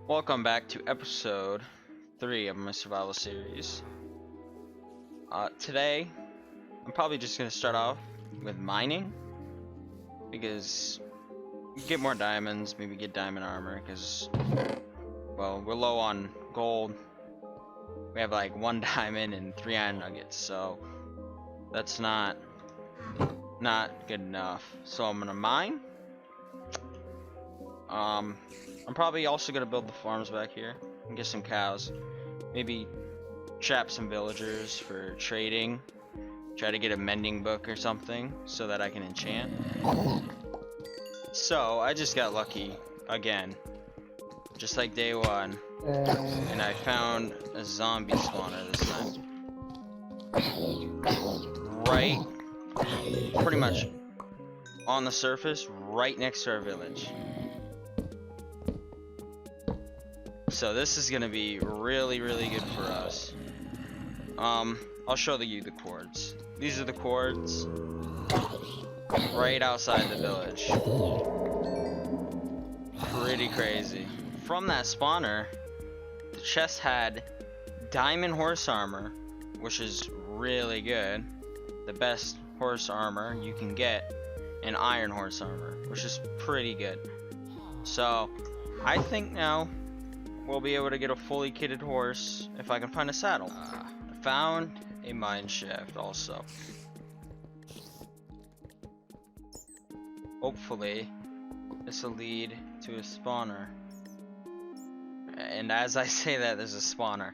Welcome back to episode 3 of my survival series. Today, I'm probably just going to start off with mining, because get more diamonds, maybe get diamond armor, because, well, we're low on gold. We have like 1 diamond and 3 iron nuggets, so that's not good enough. So I'm going to mine. I'm probably also gonna build the farms back here and get some cows. Maybe trap some villagers for trading. Try to get a mending book or something so that I can enchant. So I just got lucky again, just like day 1, and I found a zombie spawner this time. Right, pretty much on the surface, right next to our village. So this is gonna be really good for us. I'll show you the cords. These are the cords right outside the village. Pretty crazy. From that spawner, the chest had diamond horse armor, which is really good. The best horse armor you can get, and iron horse armor, which is pretty good. So I think now we'll be able to get a fully kitted horse if I can find a saddle. I found a mine shaft also. Hopefully this will lead to a spawner. And as I say that, there's a spawner.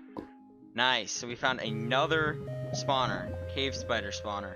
Nice, so we found another spawner, cave spider spawner.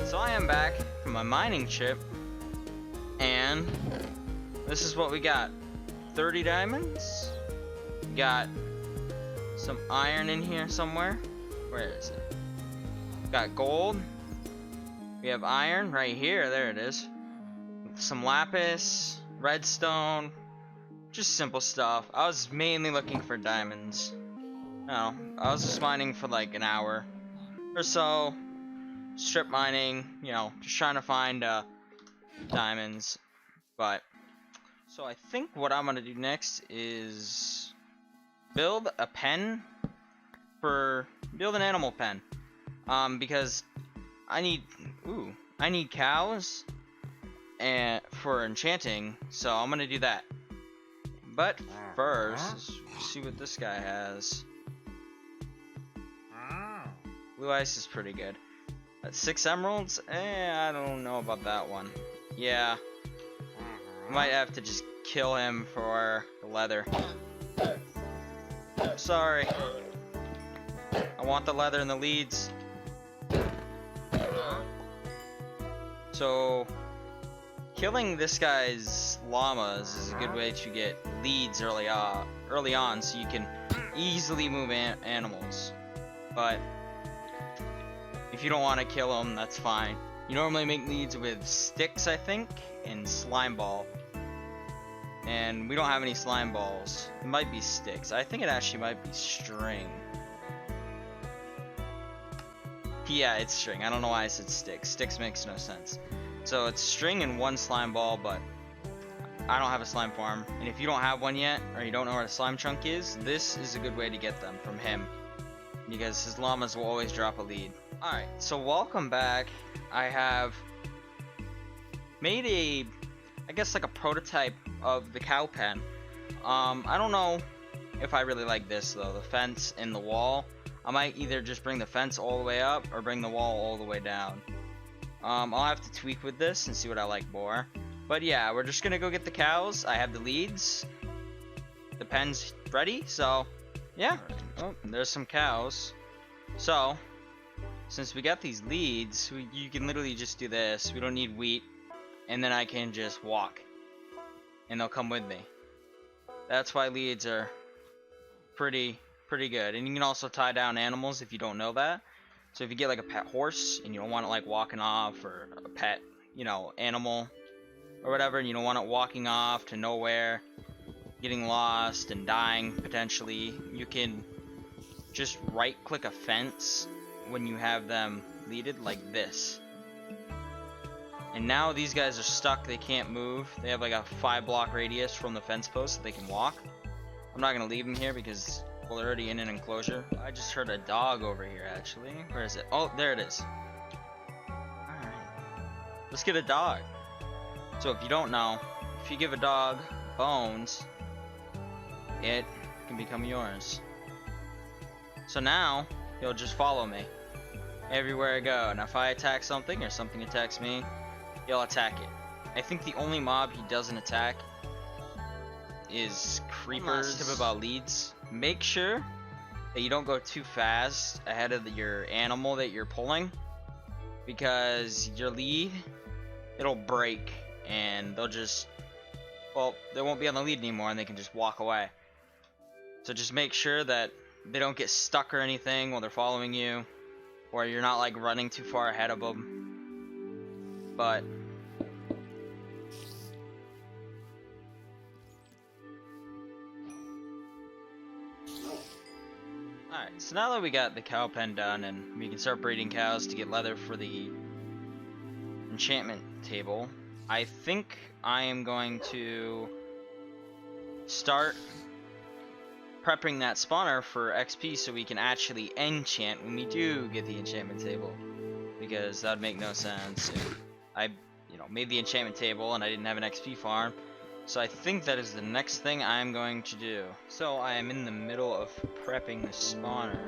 So I am back from my mining trip, and this is what we got. 30 diamonds. Got some iron in here somewhere. Where is it? Got gold. We have iron right here. There it is. Some lapis, redstone, just simple stuff. I was mainly looking for diamonds. No, I was just mining for like an hour or so. Strip mining, you know, just trying to find diamonds. But so I think what I'm gonna do next is build a pen build an animal pen, because I need cows and for enchanting, so I'm gonna do that. But first, let's see what this guy has. Blue ice is pretty good. 6 emeralds? I don't know about that one. Yeah. Might have to just kill him for the leather. Sorry. I want the leather and the leads. So, killing this guy's llamas is a good way to get leads early on, so you can easily move animals. But if you don't want to kill them, that's fine. You normally make leads with sticks, I think, and slime ball. And we don't have any slime balls. It might be sticks. I think it actually might be string. Yeah, it's string. I don't know why I said sticks. Sticks makes no sense. So it's string and 1 slime ball, but I don't have a slime farm. And if you don't have one yet, or you don't know where the slime chunk is, this is a good way to get them from him, because his llamas will always drop a lead. Alright, so welcome back. I have made I guess like a prototype of the cow pen. I don't know if I really like this though, the fence and the wall. I might either just bring the fence all the way up or bring the wall all the way down. I'll have to tweak with this and see what I like more. But yeah, we're just gonna go get the cows. I have the leads. The pen's ready, so yeah. Oh, there's some cows. So, since we got these leads, you can literally just do this. We don't need wheat. And then I can just walk. And they'll come with me. That's why leads are pretty good. And you can also tie down animals if you don't know that. So if you get like a pet horse and you don't want it like walking off, or a pet, you know, animal or whatever, and you don't want it walking off to nowhere, getting lost and dying potentially, you can just right click a fence when you have them leaded like this. And now these guys are stuck, they can't move. They have like a 5-block radius from the fence post so they can walk. I'm not gonna leave them here because, well, they're already in an enclosure. I just heard a dog over here actually. Where is it? Oh, there it is. Alright. Let's get a dog. So if you don't know, if you give a dog bones, it can become yours. So now, he'll just follow me everywhere I go. And if I attack something or something attacks me, he'll attack it. I think the only mob he doesn't attack is creepers. Tip about leads: make sure that you don't go too fast ahead of your animal that you're pulling, because your lead, it'll break and they'll just, well, they won't be on the lead anymore and they can just walk away. So just make sure that they don't get stuck or anything while they're following you, or you're not like running too far ahead of them. But alright, so now that we got the cow pen done and we can start breeding cows to get leather for the enchantment table, I think I am going to start prepping that spawner for XP so we can actually enchant when we do get the enchantment table. Because that would make no sense if I, made the enchantment table and I didn't have an XP farm. So I think that is the next thing I'm going to do. So I am in the middle of prepping the spawner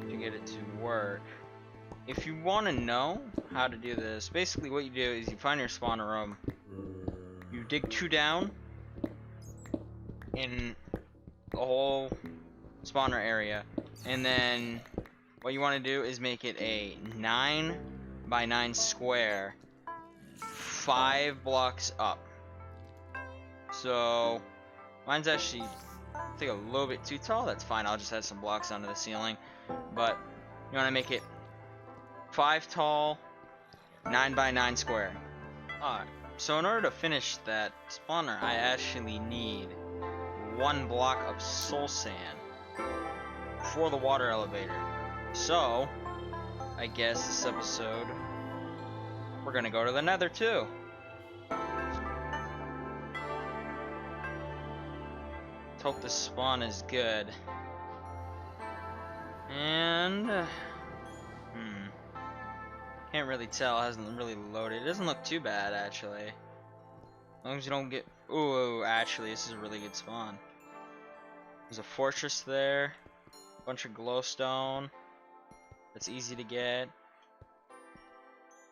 to get it to work. If you want to know how to do this, basically what you do is you find your spawner room, you dig 2 down in the whole spawner area, and then what you want to do is make it a 9x9 square, 5 blocks up. So mine's actually, I think, a little bit too tall. That's fine, I'll just add some blocks onto the ceiling. But you want to make it 5 tall, 9x9 square. Alright, so in order to finish that spawner, I actually need 1 block of soul sand for the water elevator. So I guess this episode we're gonna go to the nether too. Let's hope this spawn is good. And can't really tell, it hasn't really loaded. It doesn't look too bad actually. As long as you don't get, ooh, actually this is a really good spawn. There's a fortress there, a bunch of glowstone. That's easy to get.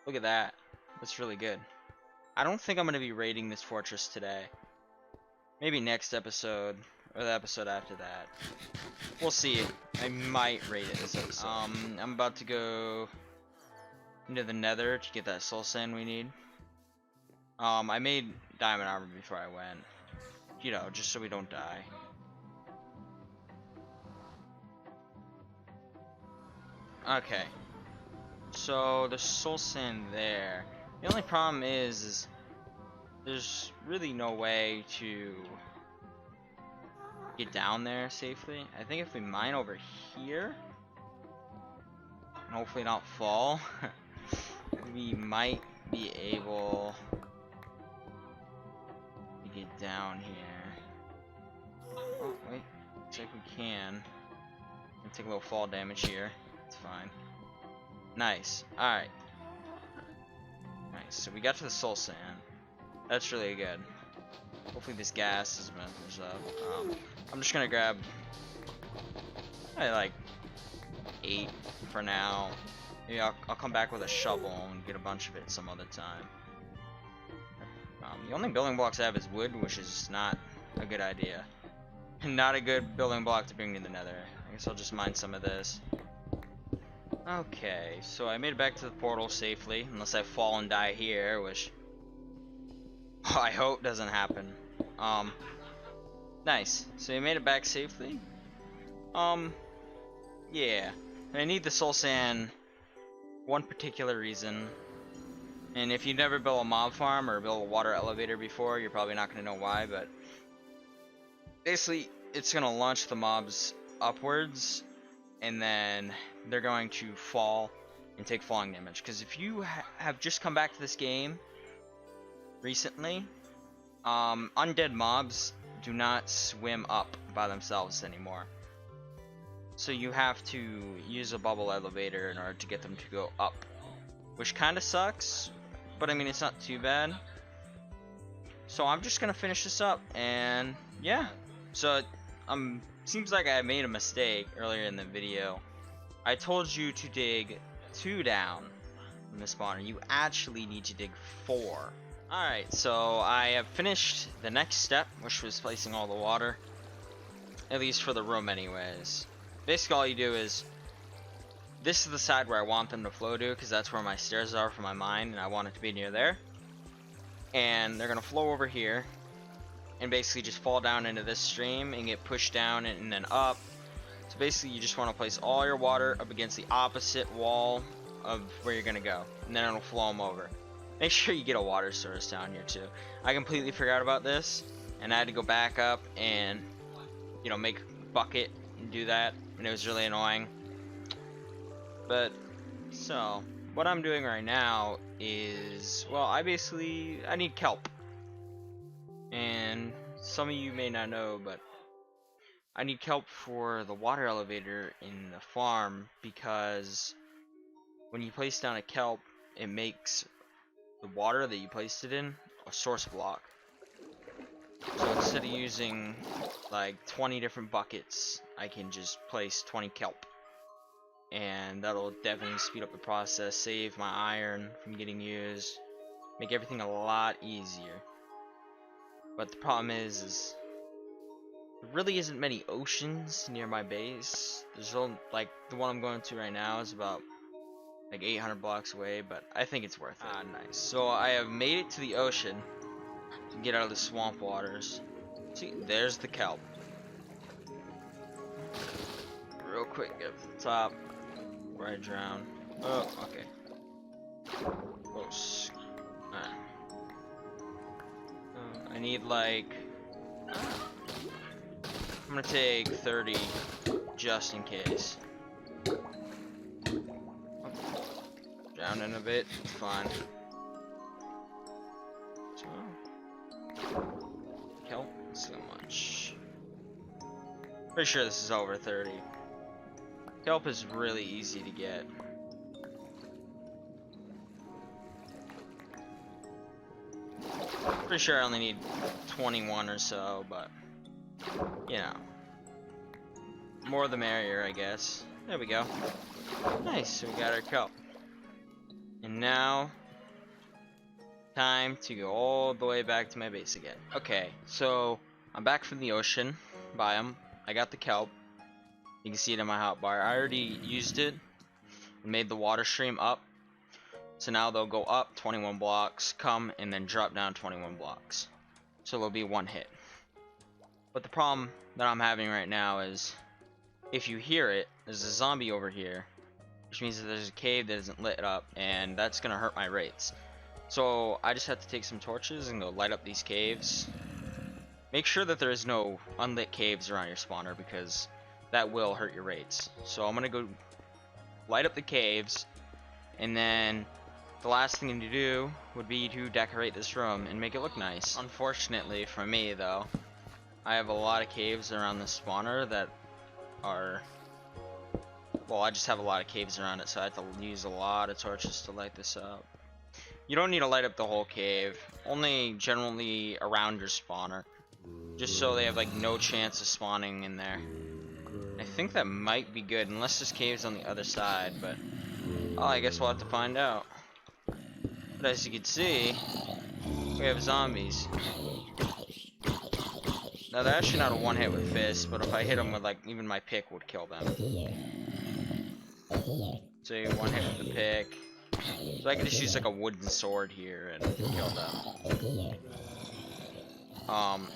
Look at that. That's really good. I don't think I'm gonna be raiding this fortress today. Maybe next episode, or the episode after that. We'll see. I might raid it this episode. I'm about to go into the nether to get that soul sand we need. I made diamond armor before I went. Just so we don't die. Okay. So there's soul sand there. The only problem is there's really no way to get down there safely. I think if we mine over here and hopefully not fall, we might be able to get down here. Oh wait, looks like we can. We'll take a little fall damage here. It's fine. Nice. Alright. Nice. So we got to the soul sand. That's really good. Hopefully this gas is messes up. I'm just gonna grab like 8 for now. Maybe I'll come back with a shovel and get a bunch of it some other time. The only building blocks I have is wood, which is not a good idea. Not a good building block to bring to the nether. I guess I'll just mine some of this. Okay, so I made it back to the portal safely, unless I fall and die here, which I hope doesn't happen. Nice. So you made it back safely. Yeah. I need the soul sand one particular reason. And if you've never built a mob farm or built a water elevator before, you're probably not going to know why, but basically it's going to launch the mobs upwards, and then they're going to fall and take falling damage. Because if you have just come back to this game recently, undead mobs do not swim up by themselves anymore. So you have to use a bubble elevator in order to get them to go up, which kind of sucks, but I mean it's not too bad. So I'm just gonna finish this up, and yeah. So seems like I made a mistake earlier in the video. I told you to dig 2 down from the spawner. You actually need to dig 4. Alright, so I have finished the next step, which was placing all the water. At least for the room anyways. Basically all you do is, this is the side where I want them to flow to, because that's where my stairs are for my mine, and I want it to be near there. And they're going to flow over here, and basically just fall down into this stream, and get pushed down and then up. So basically you just want to place all your water up against the opposite wall of where you're going to go, and then it'll flow them over. Make sure you get a water source down here too. I completely forgot about this, and I had to go back up and, you know, make a bucket and do that, and it was really annoying. But so what I'm doing right now is, well, I need kelp, and some of you may not know, but I need kelp for the water elevator in the farm, because when you place down a kelp, it makes the water that you placed it in a source block. So instead of using like 20 different buckets, I can just place 20 kelp, and that'll definitely speed up the process, save my iron from getting used, make everything a lot easier. But the problem is there really isn't many oceans near my base. There's only, like, the one I'm going to right now is about like 800 blocks away, but I think it's worth it. Ah, nice. So I have made it to the ocean to get out of the swamp waters. See, there's the kelp. Real quick, get to the top where I drown. Oh, okay. Close. Alright. I need like, I'm gonna take 30 just in case. Down in a bit, it's fine. So, kelp, so much. Pretty sure this is over 30. Kelp is really easy to get. Pretty sure I only need 21 or so, but you know, more the merrier, I guess. There we go. Nice, so we got our kelp. And now, time to go all the way back to my base again. Okay, so I'm back from the ocean biome. I got the kelp. You can see it in my hotbar. I already used it and made the water stream up. So now they'll go up 21 blocks, come, and then drop down 21 blocks. So there'll be one hit. But the problem that I'm having right now is, if you hear it, there's a zombie over here, which means that there's a cave that isn't lit up, and that's gonna hurt my rates. So I just have to take some torches and go light up these caves. Make sure that there is no unlit caves around your spawner, because that will hurt your rates. So I'm gonna go light up the caves, and then the last thing to do would be to decorate this room and make it look nice. Unfortunately for me though, I have a lot of caves around the spawner that are, well, I just have a lot of caves around it, so I have to use a lot of torches to light this up. You don't need to light up the whole cave, only generally around your spawner, just so they have like no chance of spawning in there. I think that might be good, unless this cave's on the other side, but oh, I guess we'll have to find out. But as you can see, we have zombies. Now they're actually not a one hit with fists, but if I hit them with like even my pick would kill them. So you one hit with the pick. So I can just use like a wooden sword here and kill them.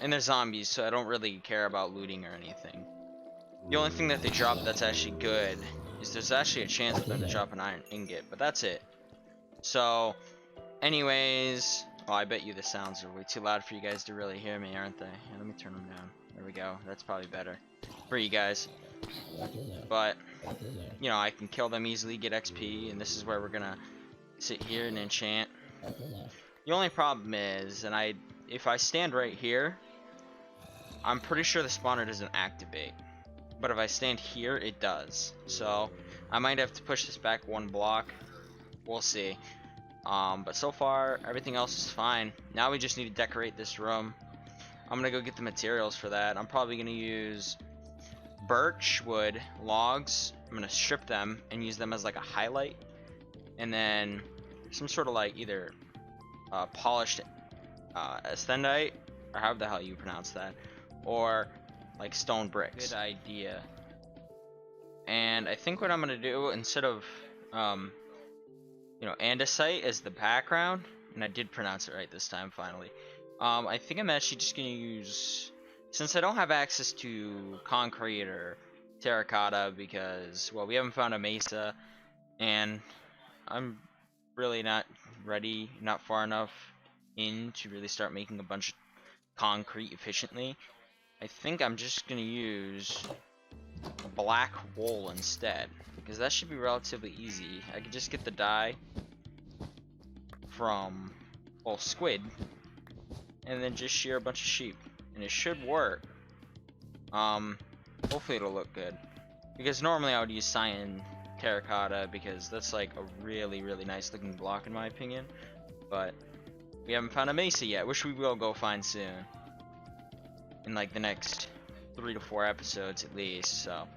And they're zombies, so I don't really care about looting or anything. The only thing that they drop that's actually good is there's actually a chance for them to drop an iron ingot, but that's it. So, anyways, well, I bet you the sounds are way too loud for you guys to really hear me, aren't they? Yeah, let me turn them down. There we go. That's probably better for you guys. But, you know, I can kill them easily, get XP, and this is where we're gonna sit here and enchant. The only problem is, if I stand right here, I'm pretty sure the spawner doesn't activate. But if I stand here, it does. So, I might have to push this back one block. We'll see. But so far, everything else is fine. Now we just need to decorate this room. I'm gonna go get the materials for that. I'm probably gonna use birch wood, logs. I'm gonna strip them and use them as like a highlight. And then some sort of like either polished estendite, or however the hell you pronounce that, or like stone bricks. Good idea. And I think what I'm gonna do, instead of you know, andesite as the background, and I did pronounce it right this time finally. I think I'm actually just gonna use, since I don't have access to concrete or terracotta because, well, we haven't found a mesa, and I'm really not ready, not far enough in to really start making a bunch of concrete efficiently. I think I'm just gonna use black wool instead, because that should be relatively easy. I could just get the dye from, well, squid, and then just shear a bunch of sheep, and it should work. Hopefully it'll look good, because normally I would use cyan terracotta because that's like a really nice looking block in my opinion, but we haven't found a mesa yet, which we will go find soon in like the next 3 to 4 episodes at least. So,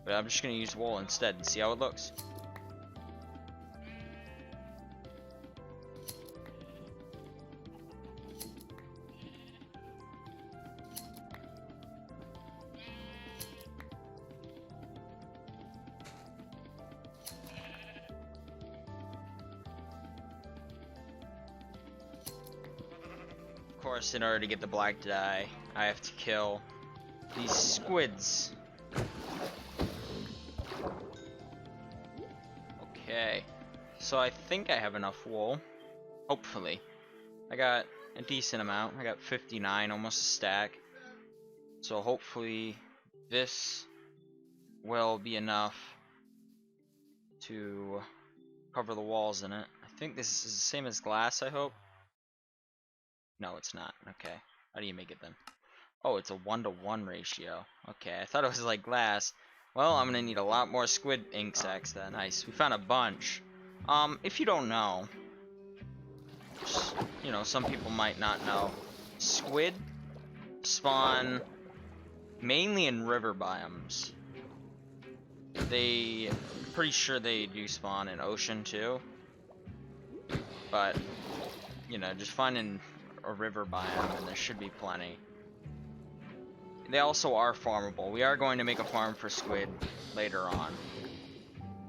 but I'm just gonna use wool instead and see how it looks. Of course, in order to get the black dye, I have to kill these squids. Okay, so I think I have enough wool. Hopefully. I got a decent amount. I got 59, almost a stack. So hopefully this will be enough to cover the walls in it. I think this is the same as glass, I hope. No, it's not. Okay. How do you make it then? Oh, it's a 1-to-1 ratio. Okay, I thought it was like glass. Well, I'm gonna need a lot more squid ink sacs then. Nice. We found a bunch. If you don't know, you know, some people might not know. Squid spawn mainly in river biomes. Pretty sure they do spawn in ocean too. But, you know, just finding a river biome and there should be plenty. They also are farmable. We are going to make a farm for squid later on.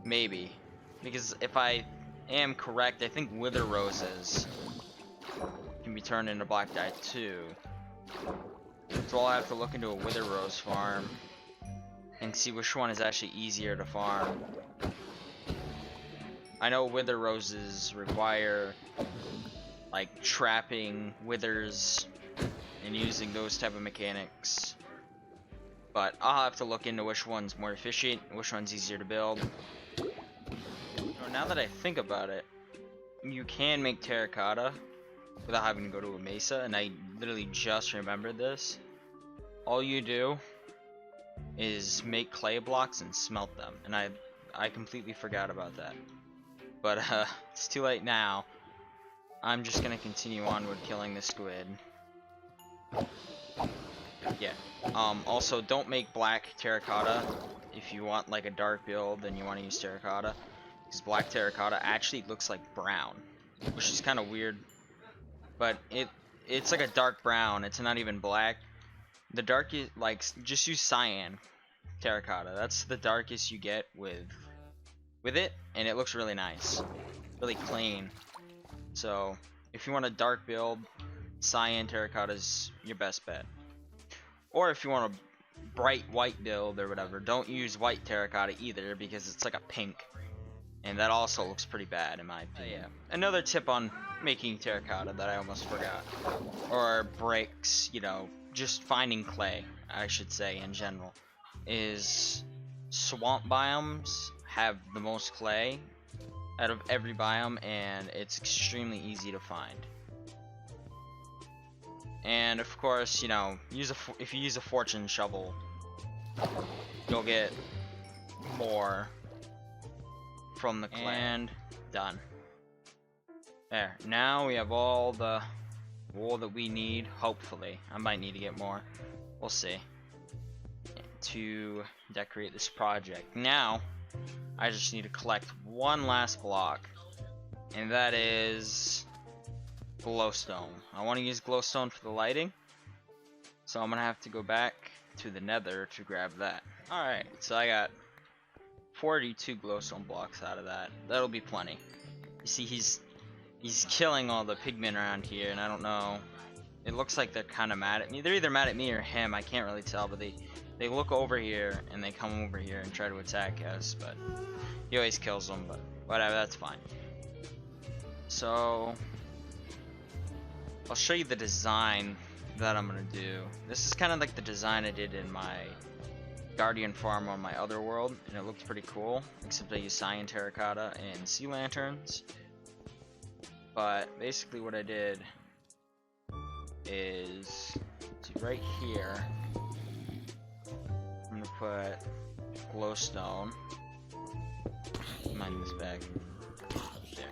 Maybe. Because if I am correct, I think wither roses can be turned into black dye too. So I'll have to look into a wither rose farm and see which one is actually easier to farm. I know wither roses require like trapping withers and using those type of mechanics. But I'll have to look into which one's more efficient, which one's easier to build. Now that I think about it, you can make terracotta without having to go to a mesa, and I literally just remembered this. All you do is make clay blocks and smelt them, and I completely forgot about that. But it's too late now. I'm just gonna continue on with killing the squid. Yeah. Also, don't make black terracotta if you want like a dark build and you want to use terracotta, because black terracotta actually looks like brown, which is kind of weird. But it's like a dark brown. It's not even black. The darkest, like, just use cyan terracotta. That's the darkest you get with it, and it looks really nice, really clean. So if you want a dark build, cyan terracotta is your best bet. Or if you want a bright white build or whatever, don't use white terracotta either, because it's like a pink, and that also looks pretty bad in my opinion. Yeah. Another tip on making terracotta that I almost forgot, or bricks, you know, just finding clay, I should say, in general, is swamp biomes have the most clay out of every biome, and it's extremely easy to find. And of course, you know, if you use a fortune shovel, you'll get more from the clay. And done. There. Now we have all the wool that we need. Hopefully, I might need to get more. We'll see. To decorate this project. Now, I just need to collect one last block, and that is glowstone. I want to use glowstone for the lighting, so I'm gonna have to go back to the nether to grab that. Alright, so I got 42 glowstone blocks out of that. That'll be plenty. You see, he's killing all the pigmen around here, and I don't know. It looks like they're kind of mad at me. They're either mad at me or him. I can't really tell, but they look over here and they come over here and try to attack us, but he always kills them. But whatever, that's fine. So I'll show you the design that I'm gonna do. This is kind of like the design I did in my Guardian farm on my other world, and it looked pretty cool, except I used cyan terracotta and sea lanterns. But basically what I did is, see right here, I'm gonna put glowstone. Mind this bag. There.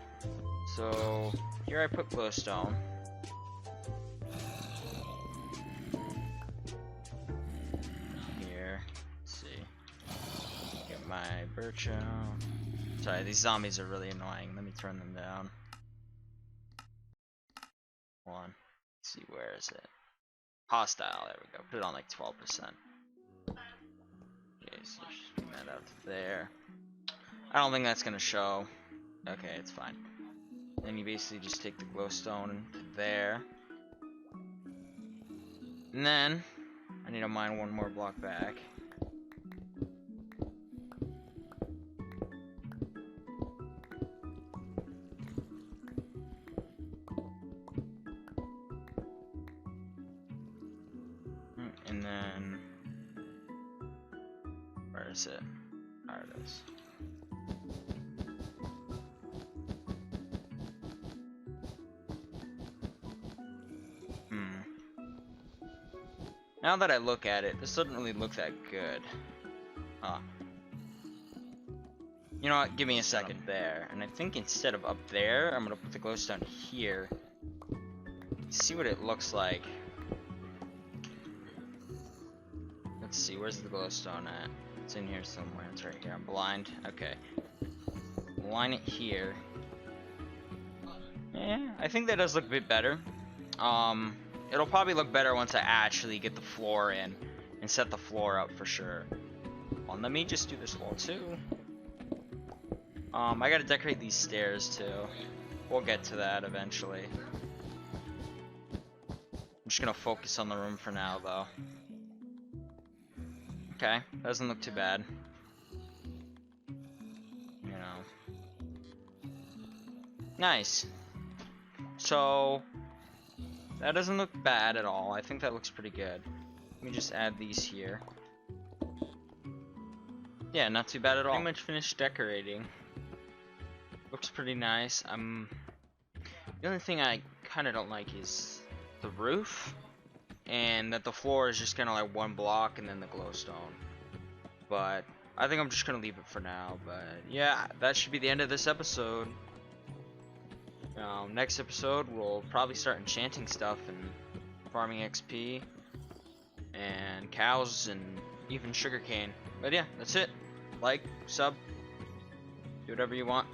So here I put glowstone. Here, let's see. Get my birch out. Sorry, these zombies are really annoying. Let me turn them down. One. Let's see, where is it? Hostile, there we go. Put it on like 12%. Okay, so just bring that out to there. I don't think that's gonna show. Okay, it's fine. Then you basically just take the glowstone to there. And then I need to mine one more block back. And then where is it? There it is. Now that I look at it, this doesn't really look that good. You know what? Give me a second there. And I think instead of up there, I'm gonna put the glowstone here. See what it looks like. Let's see, where's the glowstone at? It's in here somewhere. It's right here. I'm blind. Okay. Line it here. Yeah, I think that does look a bit better. It'll probably look better once I actually get the floor in and set the floor up for sure. Well, let me just do this wall too. I gotta decorate these stairs too. We'll get to that eventually. I'm just gonna focus on the room for now though. Okay, doesn't look too bad. You know. Nice. So that doesn't look bad at all. I think that looks pretty good. Let me just add these here. Yeah, not too bad at all. Pretty much finished decorating. Looks pretty nice. The only thing I kind of don't like is the roof, and that the floor is just kind of like one block and then the glowstone. But I think I'm just gonna leave it for now. But yeah, that should be the end of this episode. Next episode we'll probably start enchanting stuff and farming XP and cows and even sugarcane. But yeah, that's it. Like, sub, do whatever you want.